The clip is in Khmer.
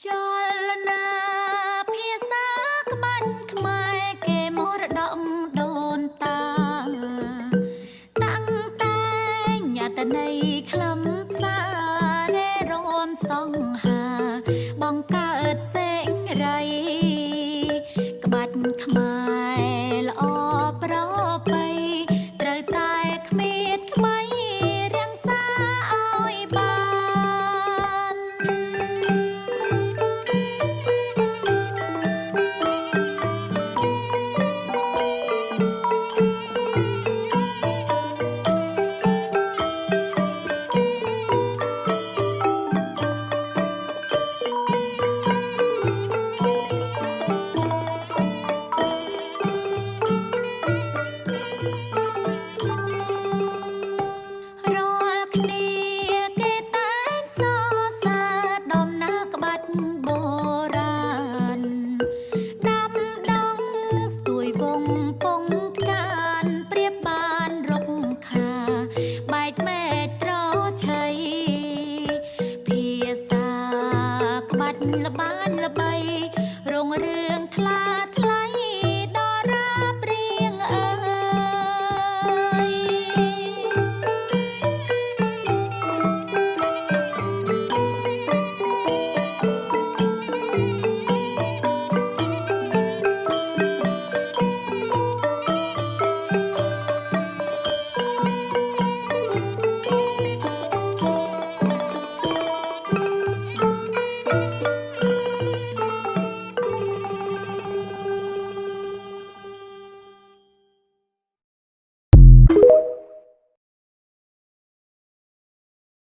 ចលនាភាសាក្បាច់ខ្មែរគេមរតកដូនតាតាំងតែញត្តន័យខ្លឹមសាររេរាំសង្ហាបង្កើតសេរីក្បាច់ខ្មែរល្អប្រពៃត្រូវតែគ្មានថ្មីរាំងសាឲ្យបានល្បានល្បីរងរឿង